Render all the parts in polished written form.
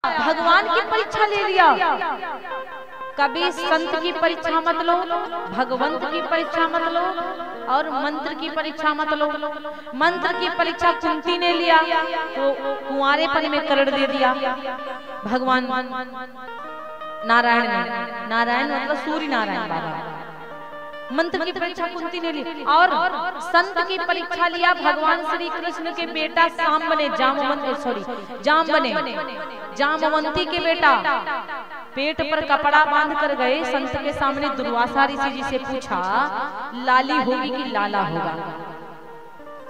भगवान की परीक्षा ले लिया। कभी संत की परीक्षा मत लो, भगवंत की परीक्षा मत लो, और मंत्र की परीक्षा मत लो। मंत्र की परीक्षा कुंती ने लिया तो कुंवारेपन में करण दे दिया भगवान नारायण ने। नारायण मतलब सूर्य नारायण बाबा। मंत्र की परीक्षा कुंती ने ली, और संत की परीक्षा लिया भगवान श्री कृष्ण के बेटा सांबने, जामवंती के बेटा। पेट पर कपड़ा बांध कर गए संत के सामने। दुर्वासा ऋषि जी से पूछा, लाली होगी कि लाला होगा?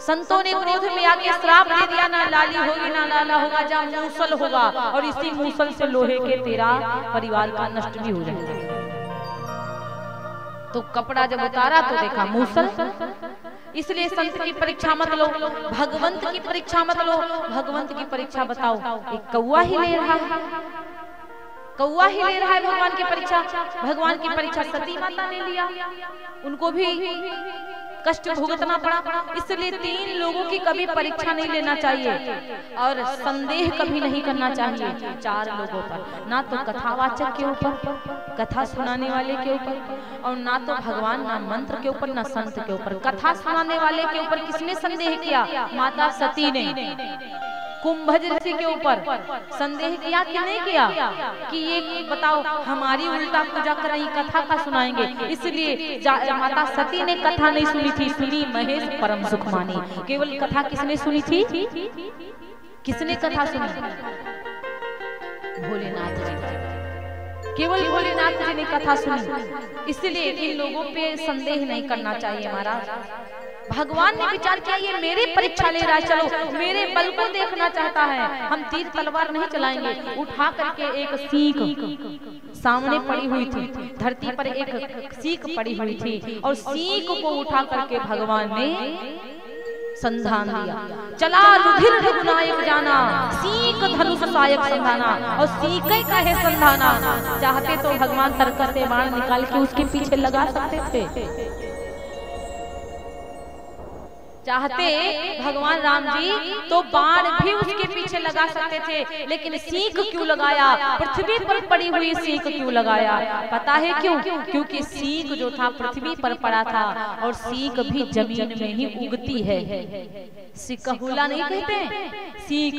संतों ने क्रोध में आके श्राप दे दिया, ना लाली होगी ना लाला होगा, जहाँ मूसल होगा, और इसी मूसल से लोहे के तेरा परिवार का नष्ट भी हो जाएगा। तो कपड़ा जब उतारा तो देखा मूसल। इसलिए संत की परीक्षा मत लो, भगवंत की परीक्षा मत लो। भगवंत की परीक्षा बताओ, एक कौवा ही ले रहा है, कौवा ही ले रहा है भगवान की परीक्षा। भगवान की परीक्षा सती माता ने लिया, उनको भी कष्ट भुगतना पड़ा। इसलिए 3 लोगों की कभी परीक्षा नहीं लेना चाहिए, और संदेह कभी नहीं करना चाहिए 4 लोगों पर, ना तो कथावाचक के ऊपर, कथा सुनाने वाले के ऊपर, और ना तो भगवान, ना मंत्र के ऊपर, ना संत के ऊपर। कथा सुनाने वाले के ऊपर किसने संदेह किया? माता सती ने। कुंभज ऋषि के ऊपर संदेह किया कि नहीं किया, कि ये बताओ हमारी उल्टा पूजा कर रही, कथा का सुनाएंगे। इसलिए माता सती ने कथा नहीं सुनी थी, सुनी महेश परम सुख मानी। केवल कथा किसने सुनी थी? किसने कथा सुनी? भोलेनाथ जी। केवल भोलेनाथ जी ने कथा सुनी। इसलिए इन लोगों पे संदेह नहीं करना चाहिए महाराज। भगवान ने विचार किया, ये मेरे परीक्षा ले रहा है, चलो मेरे बल को देखना चाहता है। हम तीर तलवार नहीं चलाएंगे। उठा करके एक सीख सामने पड़ी हुई थी, धरती पर एक सीख पड़ी हुई थी, और सीख को उठा करके भगवान ने संधान दिया। चला रुधिर रघुनायक जाना, सीख धनुष सायक संधाना, और सीख का है संधाना। चाहते तो भगवान तर्क से बाण निकाल के उसके पीछे लगा सकते थे। चाहते भगवान राम जी तो बाण भी उसके पीछे लगा सकते थे, लेकिन सीख क्यों लगाया? पृथ्वी पर पड़ी हुई सीख क्यों लगाया? पता है क्यों? क्योंकि सीख जो था पृथ्वी पर पड़ा था, और सीख भी जमीन में ही उगती है। सिकहुला नहीं कहते, सीख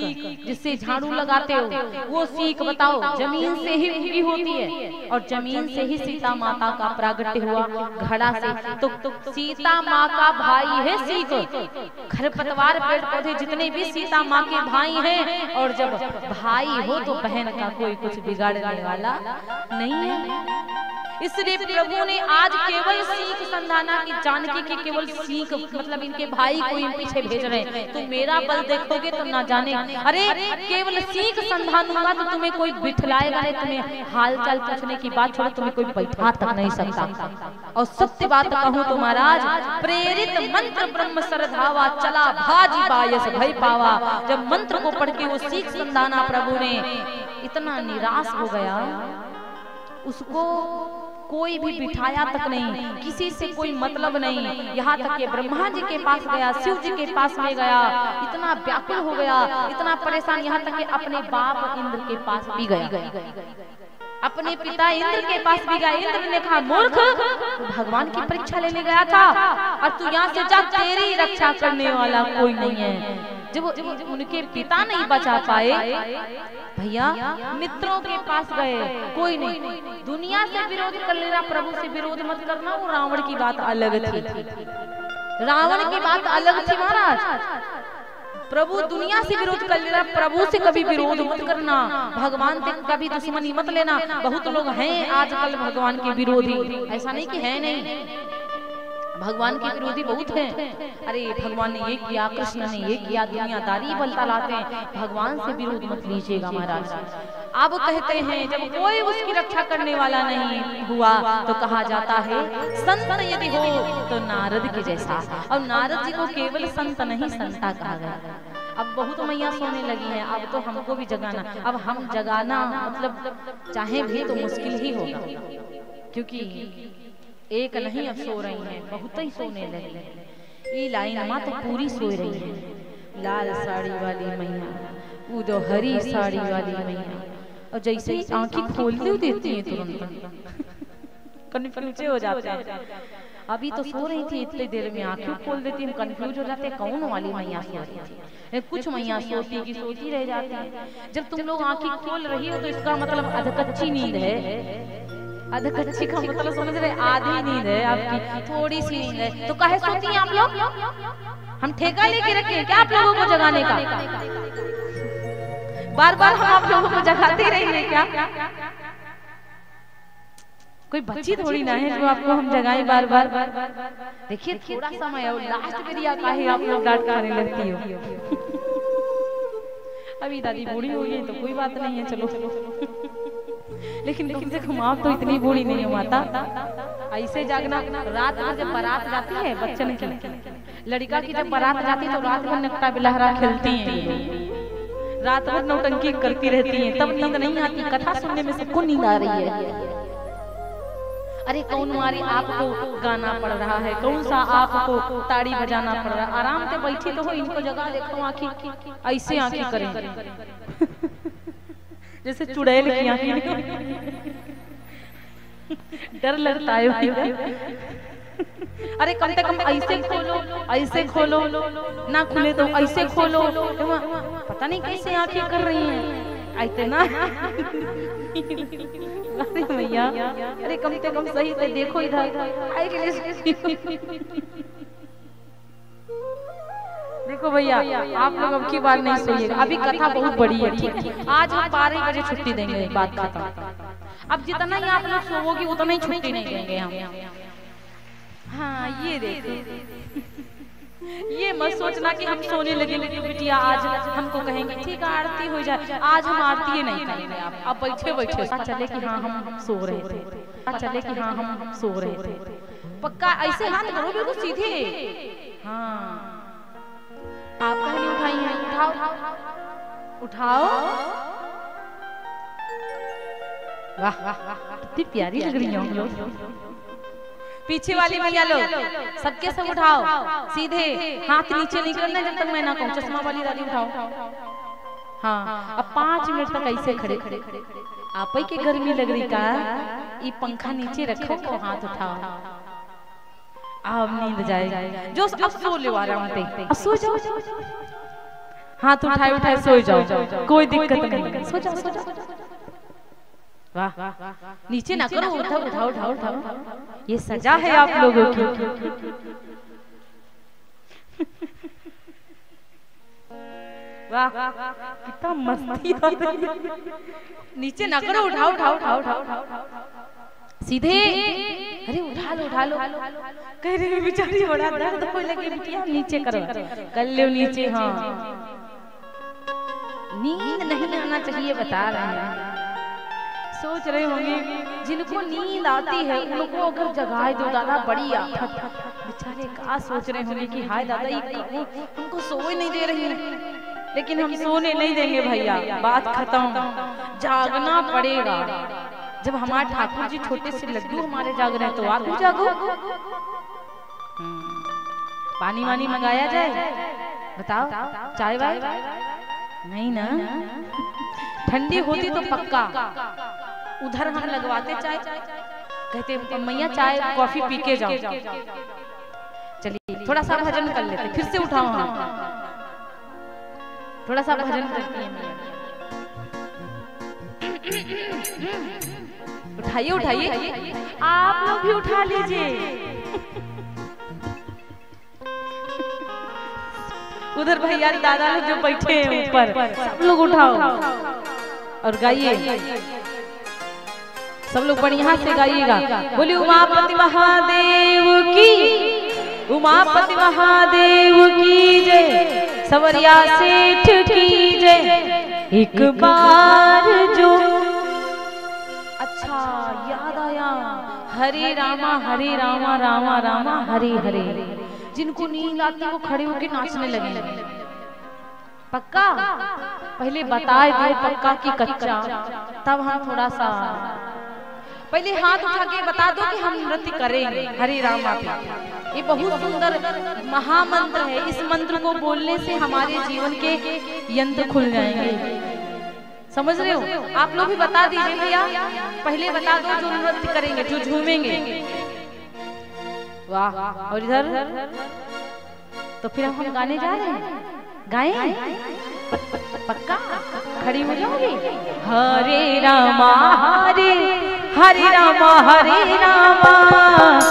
जिससे झाड़ू लगाते हो, वो सीख बताओ जमीन से ही उगी होती है, और जमीन से ही सीता माता का प्रागट्य हुआ घड़ा से। तो सीता माँ का भाई है सीख। खरपतवार पेड़ पौधे जितने भी सीता माँ के भाई हैं, और जब भाई हो तो बहन का कोई कुछ बिगाड़ने वाला नहीं है। इसलिए प्रभु ने आज केवल सीख संधाना की, जानकी की केवल सीख मतलब इनके भाई को इन पीछे भेज रहे हैं। तो मेरा बल देखोगे तो ना जाने, अरे केवल सीख संधानूंगा तो तुम्हें कोई बिठलाएगा नहीं, तुम्हें हाल चाल पूछने की बात छोड़ो तुम्हें कोई बैठा तक नहीं सकता। और सत्य बात कहूँ तो महाराज, प्रेरित मंत्र ब्रह्म श्रद्धावा, चला भाजी बायस भय पावा। जब मंत्र को पढ़ के वो सीख संधाना प्रभु ने, इतना निराश हो गया, उसको कोई भी बिठाया तक नहीं, किसी से कोई मतलब नहीं। यहाँ तक के ब्रह्मा जी के पास गया, शिव जी के पास में गया, इतना व्याकुल हो गया, इतना परेशान, यहाँ तक के अपने बाप इंद्र के पास भी गया, अपने पिता इंद्र के पास भी गया। इंद्र ने कहा, मूर्ख, तू भगवान की परीक्षा लेने गया था, और तू यहाँ से जा, तेरी रक्षा करने वाला कोई नहीं है। जब उनके पिता नहीं बचा पाए, भैया मित्रों के पास गए, कोई नहीं। दुनिया से विरोध कर लेना, प्रभु से विरोध मत करना। वो रावण की बात अलग थी, रावण की बात अलग थी महाराज। प्रभु दुनिया से विरोध कर लेना, प्रभु से कभी विरोध मत करना, भगवान से कभी दुश्मनी मत लेना। बहुत लोग हैं आजकल भगवान के विरोधी, ऐसा नहीं कि है नहीं, भगवान के विरोधी बहुत हैं। अरे भगवान ने ये किया, कृष्ण ने ये किया, दुनियादारी बलता लाते हैं। भगवान से विरोध मत लीजिएगा महाराज। अब कहते हैं जब कोई उसकी रक्षा करने वाला नहीं हुआ तो कहा जाता है संत यदि हो तो नारद के जैसा। और नारद जी को केवल संत नहीं संता कहा गया। अब बहुत मैया सोने लगी हैं, अब तो हमको भी जगाना। अब हम जगाना मतलब चाहे भी तो मुश्किल ही होगा, क्योंकि एक नहीं अब सो रही हैं, बहुत ही सोने लगे। ये लाइन माँ तो पूरी सो रही है। लाल साड़ी वाली मैया, वो हरी साड़ी वाली मैया, और जैसे ही आंखें खोलते देती है तुरंत कन्फ्यूज हो जाते हैं। अभी तो सो रही थी, इतनी देर में आंखें खोल देती, हम कंफ्यूज हो जाते हैं कौन वाली मैया सो रही थी। कुछ मैया सोती की सोती रह जाती है। जब तुम लोग आंखें खोल रही हो तो इसका मतलब अधकच्ची नींद है। अधकच्ची का मतलब समझ रहे, आधी नींद है आपकी, थोड़ी सी नींद है। तो काहे सोती हैं आप लोग? हम ठेका लेके रखे हैं क्या आप लोगों को जगाने का? बार बार हम आप लोगों को जगाते रहेंगे क्या? कोई बच्ची थोड़ी ना है जो आपको हम जगाएं बार बार। देखिए थोड़ा समय है, लास्ट में दिया काहे आप लोग डांट खाने लगती हो। अभी दादी बूढ़ी हो गई तो कोई बात नहीं है, चलो लेकिन कम से कम आप तो इतनी बूढ़ी नहीं हो माता। ऐसे जागना, रात में जब बारात जाती है बच्चन की, लड़का की जब बारात जाती है तो रात भर नकटा बिलहरा खेलती है, रात भर नौटंकी करती रहती है, तब नींद नहीं आती। कथा सुनने में सबको नींद आ रही है। अरे कौन मारी आपको गाना पड़ रहा है, कौन सा आपको ताड़ी बजाना पड़ रहा है? आराम से बैठी तो हो, इनको जगह देखो, आंखें ऐसे आंखें करें जैसे चुड़ैल की आंखें। डर लगता है। अरे कम से कम ऐसे खोलो, ऐसे खोलो, ना खुले तो ऐसे खोलो। पता नहीं कैसे आंखें कर रही हैं ऐसे ना। अरे भैया, अरे कम से कम सही से देखो इधर। देखो भैया, आप लोग अब की बार नहीं सोइएगा, अभी कथा बहुत बड़ी है, ठीक है? आज हम 12 बजे छुट्टी देंगे, बात खत्म। अब जितना ही आप लोग सोओगी उतना ही छुट्टी नहीं देंगे हम। हाँ ये देखो, ये मत सोचना कि हम सोने लगे बिटिया आज हमको कहेंगे ठीक है आरती हो जाए। आज हम आरती नहीं करेंगे, आप बैठे बैठे चले कि हाँ हम सो रहे थे, चले कि हाँ हम सो रहे थे। पक्का ऐसे हाथ करो बिल्कुल सीधे। हाँ आप कहीं नहीं उठाई हैं, उठाओ उठाओ। वाह वाह कितनी प्यारी लग रही है हम लोग। पीछे वाली भैया लोग सबके सब उठाओ, सीधे हाथ नीचे नहीं करना जब तक मैं ना कहूं। चश्मा वाली दादी उठाओ। हाँ अब 5 मिनट तक ऐसे खड़े खड़े। आप ही के गर्मी लग रही का, ये पंखा नीचे रखो तो हाथ उठाओ। अब नींद जाएगी जो अब सो ले आराम से, सो जाओ। हाथ उठाए उठाए सो जाओ, कोई दिक्कत नहीं, सो जाओ सो जाओ। वाह नीचे ना करो, उठाओ उठाओ उठाओ उठाओ। ये सजा है आप लोगों की। वाह कितना मस्ती। नीचे ना करो, उठाओ उठाओ उठाओ उठाओ सीधे। अरे उठा लो कह रहे बेचारी बड़ा दर्द हो लगे बिटिया, नीचे करो कर लो नीचे। हाँ नींद नहीं आना चाहिए बता रहे हैं। सोच रहे होंगे जिनको नींद आती है उनको अगर जगाए दो दादा बड़ी आफत। बेचारे का सोच रहे होंगे कि हाय दादा ये हमको सोए नहीं दे रही है। लेकिन हम सोने नहीं देंगे भैया, बात खत्म। जागना पड़ेगा। जब हमारे ठाकुर जी छोटे से लड्डू हमारे जाग रहे हैं तो आप भी जागो। पानी वानी मंगाया जाए, बताओ चाय वाय नहीं ना। ठंडी होती तो पक्का उधर हम लगवाते चाय, कहते मैया चाय कॉफी पी के जाओ। चलिए थोड़ा सा भजन कर लेते, फिर से उठाओ। हम थोड़ा सा भजन करते हैं। उठाइए उठाइए, आप लोग भी उठा लीजिए। उधर भैया दादा लोग जो बैठे हैं ऊपर, सब लोग उठाओ और गाइए। सब लोग बढ़िया से गाइएगा। बोलिए उमापति महादेव की, उमापति महादेव की जय, सवरिया सेठ की जय। एक बार जो अच्छा याद आया, हरे रामा रामा रामा हरे हरे। जिनको नींद आती है वो खड़े होकर नाचने लगे। पक्का पहले बताए दो पक्का की कच्चा, तब हम थोड़ा सा पहले हाथ उठा के बता दो कि हम नृत्य करेंगे हरे रामा पे। ये बहुत सुंदर महामंत्र है। इस मंत्र को बोलने से हमारे जीवन के यंत्र खुल जाएंगे। समझ रहे हो? आप लोग भी बता दीजिए भैया, पहले बता दो जो नृत्य करेंगे, जो झूमेंगे। वाह, और इधर तो फिर हम गाने जा रहे हैं, गाएं? पक्का खड़ी हो जाओगी? हरे रामा हरे हरे रामा हरे रामा।